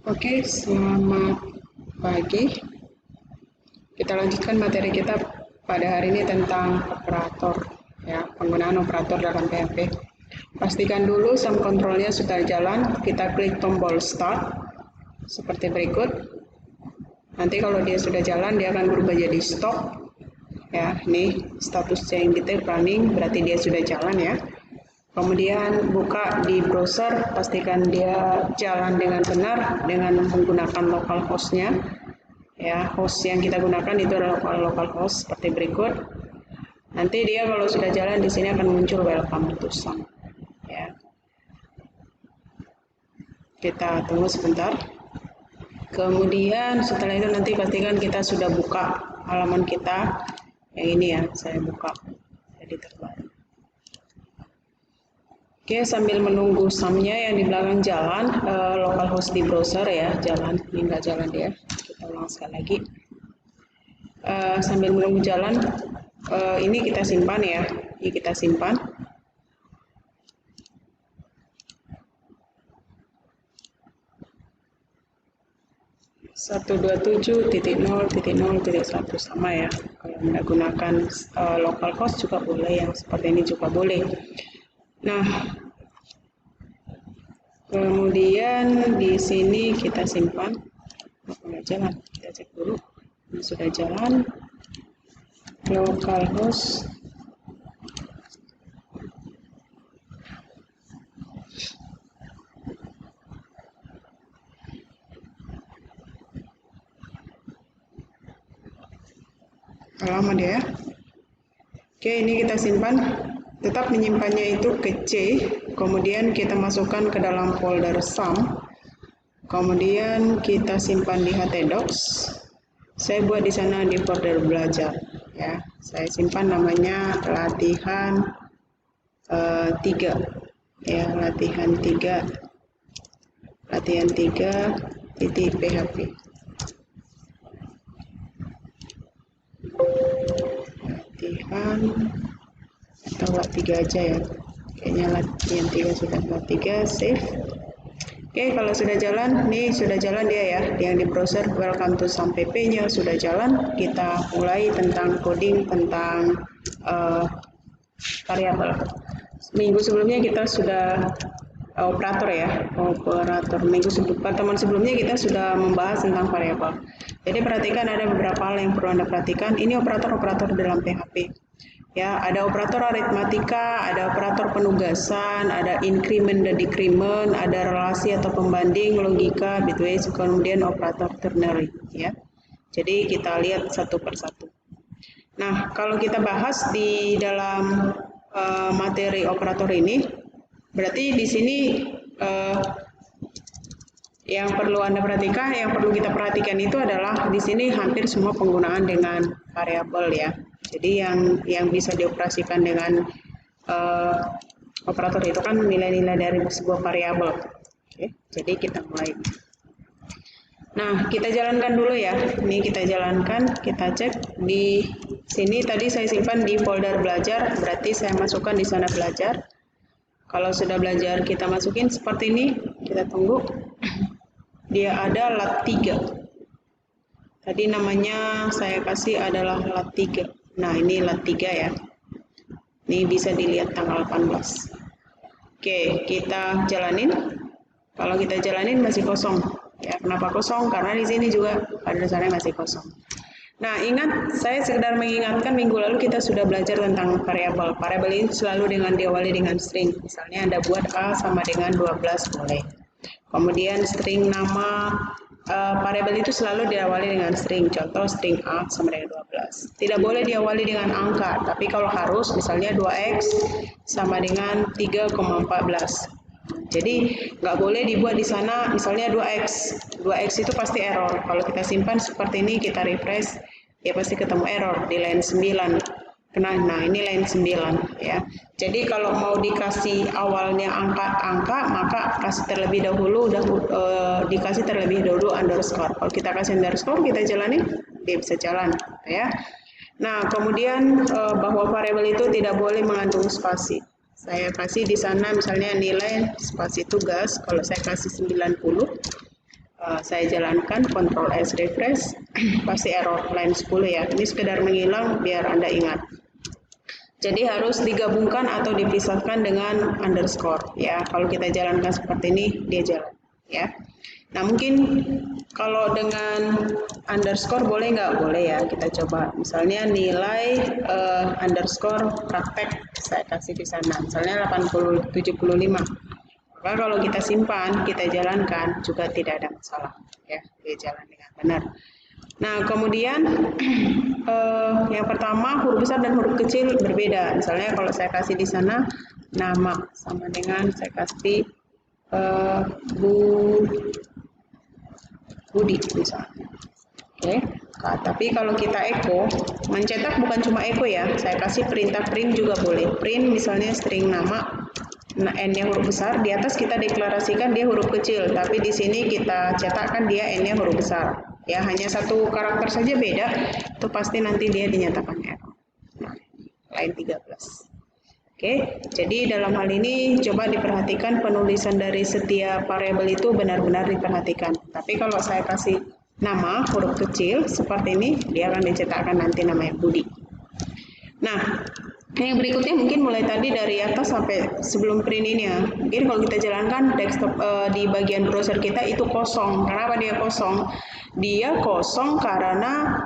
Oke, selamat pagi. Kita lanjutkan materi kita pada hari ini tentang operator, ya, penggunaan operator dalam PHP. Pastikan dulu sum controlnya sudah jalan. Kita klik tombol start seperti berikut. Nanti kalau dia sudah jalan, dia akan berubah jadi stop. Ya, ini statusnya indicate running, berarti dia sudah jalan ya. Kemudian buka di browser, pastikan dia jalan dengan benar dengan menggunakan localhost-nya. Ya, host yang kita gunakan itu adalah localhost seperti berikut. Nanti dia kalau sudah jalan di sini akan muncul welcome to sum. Ya. Kita tunggu sebentar. Kemudian setelah itu nanti pastikan kita sudah buka halaman kita. Yang ini ya, saya buka editor baru. Oke, sambil menunggu sumnya yang di belakang jalan, localhost di browser ya, jalan, ini nggak jalan dia. Kita ulang sekali lagi. Sambil menunggu jalan, ini kita simpan ya, ini kita simpan. (127.0.0.1) sama ya. Kalau menggunakan localhost juga boleh, yang seperti ini juga boleh. Nah, kemudian di sini kita simpan. Sudah jalan, kita cek dulu. Ini sudah jalan. Localhost. Lama dia ya. Oke, ini kita simpan. Tetap menyimpannya itu ke C, kemudian kita masukkan ke dalam folder sum, kemudian kita simpan di htdocs. Saya buat di sana di folder belajar, ya. Saya simpan namanya latihan 3, ya, latihan 3 titik PHP. Latihan atau lat 3 aja ya, kayaknya latihan 3 sudah, lat 3 save. Oke, kalau sudah jalan, nih sudah jalan dia ya, yang di browser welcome to sum pp nya sudah jalan. Kita mulai tentang coding tentang variabel. Minggu sebelumnya kita sudah operator ya, pertemuan sebelumnya kita sudah membahas tentang variabel. Jadi perhatikan ada beberapa hal yang perlu Anda perhatikan. Ini operator-operator dalam PHP. Ya, ada operator aritmatika, ada operator penugasan, ada increment dan decrement, ada relasi atau pembanding, logika, bitwise, kemudian operator ternary. Ya, jadi kita lihat satu persatu. Nah, kalau kita bahas di dalam materi operator ini, berarti di sini yang perlu Anda perhatikan, yang perlu kita perhatikan itu adalah di sini hampir semua penggunaan dengan variabel ya. Jadi yang bisa dioperasikan dengan operator itu kan nilai-nilai dari sebuah variabel. Oke, jadi kita mulai. Nah, kita jalankan dulu ya. Ini kita jalankan, kita cek di sini tadi saya simpan di folder belajar, berarti saya masukkan di sana belajar. Kalau sudah belajar kita masukin seperti ini, kita tunggu. Dia ada lat 3. Tadi namanya saya kasih adalah lat 3. Nah, ini lat 3 ya. Ini bisa dilihat tanggal 18. Oke, kita jalanin. Kalau kita jalanin masih kosong. Ya, kenapa kosong? Karena di sini juga pada dasarnya masih kosong. Nah, ingat, saya sekedar mengingatkan minggu lalu kita sudah belajar tentang variabel. Variabel ini selalu diawali dengan string. Misalnya Anda buat A sama dengan 12 boleh. Kemudian string nama variabel itu selalu diawali dengan string. Contoh string A sama dengan 12. Tidak boleh diawali dengan angka, tapi kalau harus misalnya 2x sama dengan 3,14. Jadi nggak boleh dibuat di sana misalnya 2x. 2x itu pasti error. Kalau kita simpan seperti ini, kita refresh, ya pasti ketemu error di line 9. Nah, ini line 9 ya. Jadi kalau mau dikasih awalnya angka, maka kasih terlebih dahulu dikasih terlebih dahulu underscore. Kalau kita kasih underscore, kita jalani, dia bisa jalan ya. Nah, kemudian bahwa variabel itu tidak boleh mengandung spasi. Saya kasih di sana misalnya nilai spasi tugas, kalau saya kasih 90, Saya jalankan Ctrl S refresh, pasti error line 10 ya. Ini sekedar menghilang biar Anda ingat. Jadi harus digabungkan atau dipisahkan dengan underscore ya. Kalau kita jalankan seperti ini dia jalan ya. Nah mungkin kalau dengan underscore boleh nggak? Boleh ya, kita coba. Misalnya nilai underscore praktek saya kasih di sana. Misalnya 75. Maka kalau kita simpan, kita jalankan juga tidak ada masalah ya. Dia jalan dengan benar. Nah, kemudian yang pertama huruf besar dan huruf kecil berbeda. Misalnya kalau saya kasih di sana nama sama dengan saya kasih Budi misalnya. Oke. Tapi kalau kita echo, mencetak bukan cuma echo ya. Saya kasih perintah print juga boleh. Print misalnya string nama, n-nya huruf besar, di atas kita deklarasikan dia huruf kecil, tapi di sini kita cetakkan dia n-nya huruf besar. Ya, hanya satu karakter saja beda, itu pasti nanti dia dinyatakan error. Nah, line 13. Oke, jadi dalam hal ini coba diperhatikan penulisan dari setiap variabel itu benar-benar diperhatikan. Tapi kalau saya kasih nama huruf kecil seperti ini, dia akan dicetakkan nanti namanya Budi. Nah, yang berikutnya mungkin mulai tadi dari atas sampai sebelum print ini ya. Mungkin kalau kita jalankan desktop di bagian browser kita itu kosong. Kenapa dia kosong? Dia kosong karena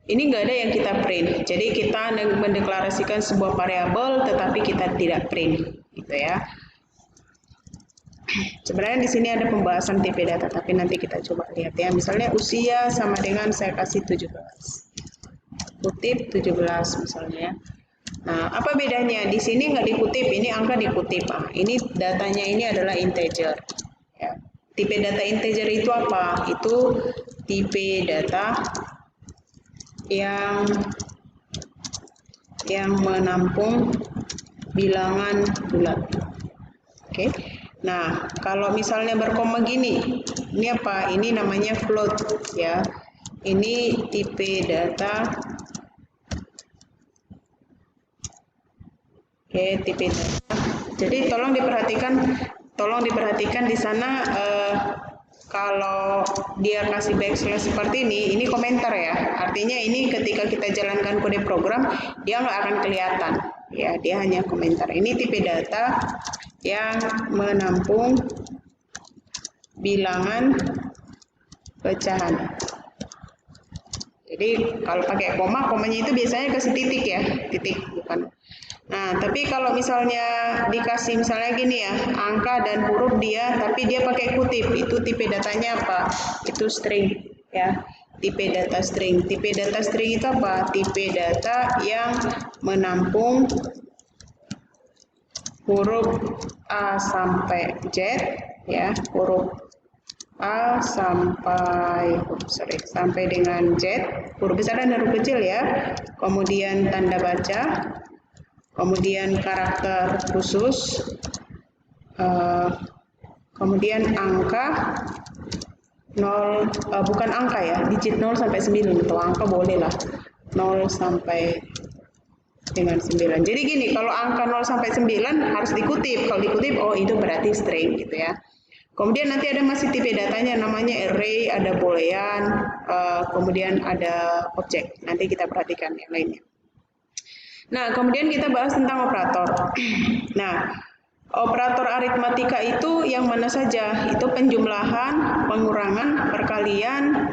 ini nggak ada yang kita print. Jadi kita mendeklarasikan sebuah variabel tetapi kita tidak print, gitu ya. Sebenarnya di sini ada pembahasan tipe data, tapi nanti kita coba lihat ya. Misalnya usia sama dengan saya kasih 17. Kutip 17 misalnya. Nah, apa bedanya? Di sini nggak dikutip, ini angka dikutip. Ini datanya ini adalah integer. Ya. Tipe data integer itu apa? Itu tipe data yang menampung bilangan bulat. Oke. Nah, kalau misalnya berkoma gini, ini apa? Ini namanya float ya. Ini tipe data. Oke, tipe data. Jadi tolong diperhatikan di sana kalau dia kasih backslash seperti ini komentar ya. Artinya ini ketika kita jalankan kode program, dia nggak akan kelihatan. Ya, dia hanya komentar. Ini tipe data yang menampung bilangan pecahan. Jadi kalau pakai koma, komanya itu biasanya kasih titik ya, titik bukan. Nah, tapi kalau misalnya dikasih misalnya gini ya, angka dan huruf dia, tapi dia pakai kutip, itu tipe datanya apa? Itu string ya, tipe data string. Tipe data string itu apa? Tipe data yang menampung huruf A sampai Z ya, huruf A sampai dengan Z, huruf besar dan huruf kecil ya. Kemudian tanda baca, kemudian karakter khusus, kemudian angka 0, bukan angka ya, digit 0 sampai 9 atau angka boleh lah, 0 sampai dengan 9. Jadi gini, kalau angka 0 sampai 9 harus dikutip. Kalau dikutip, oh itu berarti string gitu ya. Kemudian nanti ada masih tipe datanya namanya array, ada boolean, kemudian ada objek. Nanti kita perhatikan yang lainnya. Nah, kemudian kita bahas tentang operator. Nah, operator aritmatika itu yang mana saja? Itu penjumlahan, pengurangan, perkalian,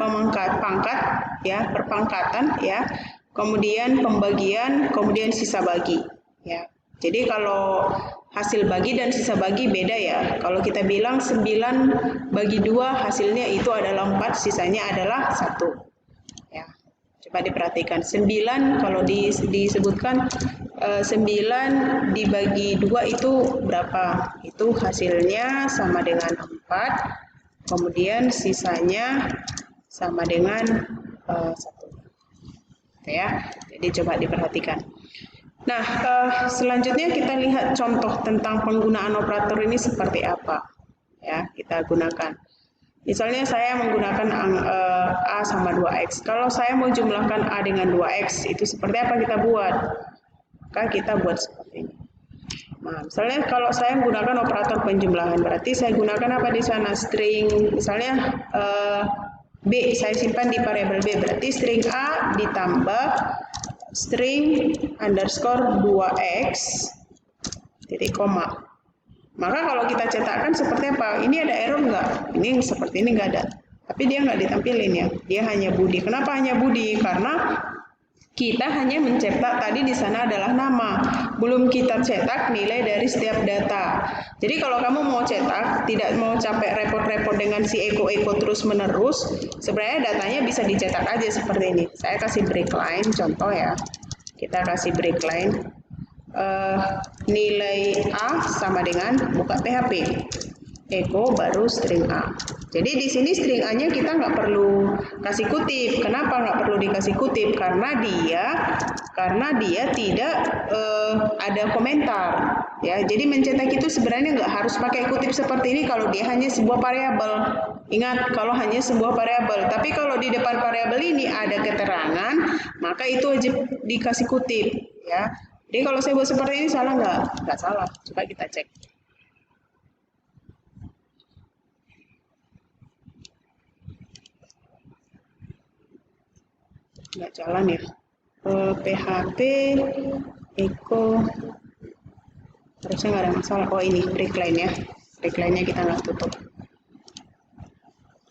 pangkat ya, perpangkatan ya. Kemudian pembagian, kemudian sisa bagi ya. Jadi kalau hasil bagi dan sisa bagi beda ya. Kalau kita bilang 9 bagi 2 hasilnya itu adalah 4, sisanya adalah 1. Ya. Coba diperhatikan. 9 kalau disebutkan 9 dibagi 2 itu berapa? Itu hasilnya sama dengan 4. Kemudian sisanya sama dengan 1. Ya. Jadi coba diperhatikan. Nah, selanjutnya kita lihat contoh tentang penggunaan operator ini seperti apa. Ya, kita gunakan. Misalnya saya menggunakan A sama 2X. Kalau saya mau jumlahkan A dengan 2X, itu seperti apa kita buat? Maka kita buat seperti ini. Nah, misalnya kalau saya menggunakan operator penjumlahan, berarti saya gunakan apa di sana? String, misalnya B, saya simpan di variabel B, berarti string A ditambah string underscore 2x titik koma. Maka kalau kita cetakkan seperti apa? Ini ada error nggak? Ini seperti ini nggak ada. Tapi dia nggak ditampilin ya. Dia hanya Budi. Kenapa hanya Budi? Karena kita hanya mencetak tadi di sana adalah nama, belum kita cetak nilai dari setiap data. Jadi kalau kamu mau cetak, tidak mau capek repot-repot dengan si Eko terus menerus, sebenarnya datanya bisa dicetak aja seperti ini. Saya kasih break line, contoh ya. Kita kasih break line. Nilai A sama dengan buka PHP. Eko baru string A. Jadi di sini string A-nya kita nggak perlu kasih kutip. Kenapa nggak perlu dikasih kutip? Karena dia tidak ada komentar. Ya, jadi mencetak itu sebenarnya nggak harus pakai kutip seperti ini kalau dia hanya sebuah variabel. Ingat, kalau hanya sebuah variabel. Tapi kalau di depan variabel ini ada keterangan, maka itu wajib dikasih kutip. Ya. Jadi kalau saya buat seperti ini salah nggak? Nggak salah. Coba kita cek. Nggak jalan ya. PHP Eko harusnya nggak ada masalah. Oh ini break line ya. Break line-nya kita nggak tutup.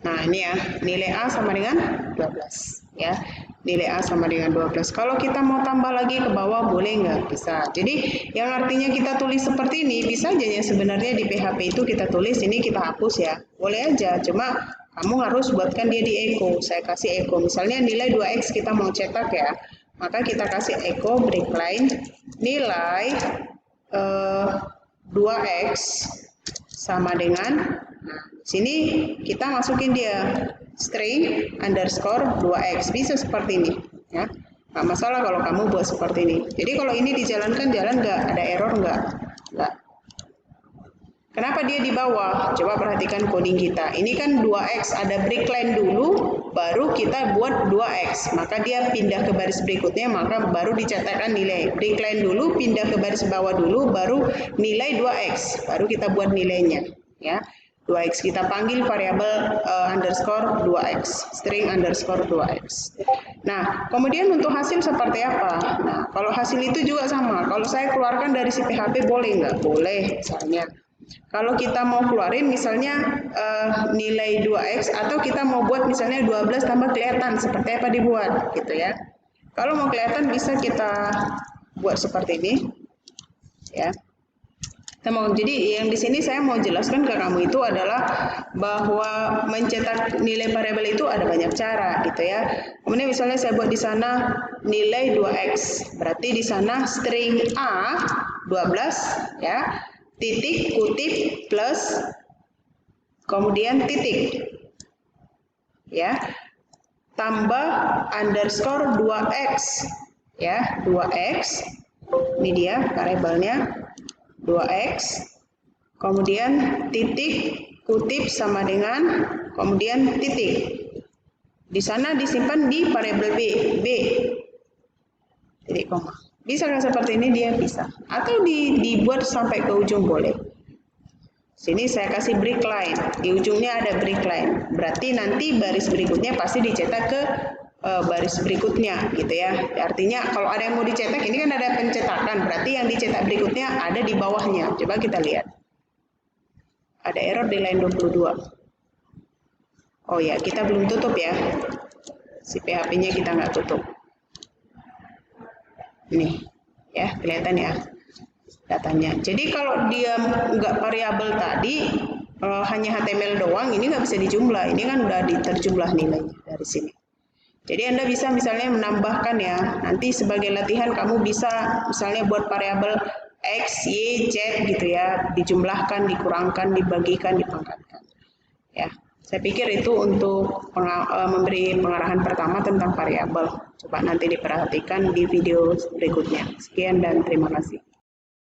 Nah ini ya, nilai A sama dengan 12 ya. Nilai A sama dengan 12. Kalau kita mau tambah lagi ke bawah boleh nggak? Bisa. Jadi yang artinya kita tulis seperti ini bisa aja ya sebenarnya di PHP itu kita tulis ini kita hapus ya. Boleh aja. Cuma kamu harus buatkan dia di echo. Saya kasih echo. Misalnya nilai 2x kita mau cetak ya. Maka kita kasih echo break line nilai 2x sama dengan, nah sini kita masukin dia string underscore 2x, bisa seperti ini ya, nggak masalah kalau kamu buat seperti ini. Jadi kalau ini dijalankan jalan nggak, ada error nggak? Kenapa dia di bawah? Coba perhatikan coding kita. Ini kan 2x, ada break line dulu, baru kita buat 2x. Maka dia pindah ke baris berikutnya, maka baru dicatatkan nilai. Break line dulu, pindah ke baris bawah dulu, baru nilai 2x. Baru kita buat nilainya. Ya, 2x kita panggil variabel underscore 2x, string underscore 2x. Nah, kemudian untuk hasil seperti apa? Nah, kalau hasil itu juga sama. Kalau saya keluarkan dari si PHP boleh nggak? Boleh, misalnya. Kalau kita mau keluarin misalnya nilai 2x atau kita mau buat misalnya 12 tambah kelihatan seperti apa dibuat gitu ya. Kalau mau kelihatan bisa kita buat seperti ini ya. Jadi yang di sini saya mau jelaskan ke kamu itu adalah bahwa mencetak nilai variabel itu ada banyak cara gitu ya. Kemudian misalnya saya buat di sana nilai 2x. Berarti di sana string A 12 ya. Titik, kutip, plus, kemudian titik, ya, tambah underscore 2x, ya, 2x, ini dia variabelnya, 2x, kemudian titik, kutip sama dengan, kemudian titik. Di sana disimpan di variabel B, titik koma. Bisa nggak seperti ini? Dia bisa. Atau dibuat sampai ke ujung boleh. Sini saya kasih break line. Di ujungnya ada break line. Berarti nanti baris berikutnya pasti dicetak ke baris berikutnya gitu ya. Artinya kalau ada yang mau dicetak, ini kan ada pencetakan. Berarti yang dicetak berikutnya ada di bawahnya. Coba kita lihat. Ada error di line 22. Oh ya, kita belum tutup ya. Si PHP-nya kita nggak tutup. Ini ya kelihatan ya datanya. Jadi kalau dia nggak variabel tadi hanya HTML doang, ini nggak bisa dijumlah. Ini kan udah diterjumlah nilainya dari sini. Jadi Anda bisa misalnya menambahkan ya. Nanti sebagai latihan kamu bisa misalnya buat variabel x, y, z gitu ya, dijumlahkan, dikurangkan, dibagikan, dipangkatkan. Ya. Saya pikir itu untuk memberi pengarahan pertama tentang variabel. Coba nanti diperhatikan di video berikutnya. Sekian dan terima kasih.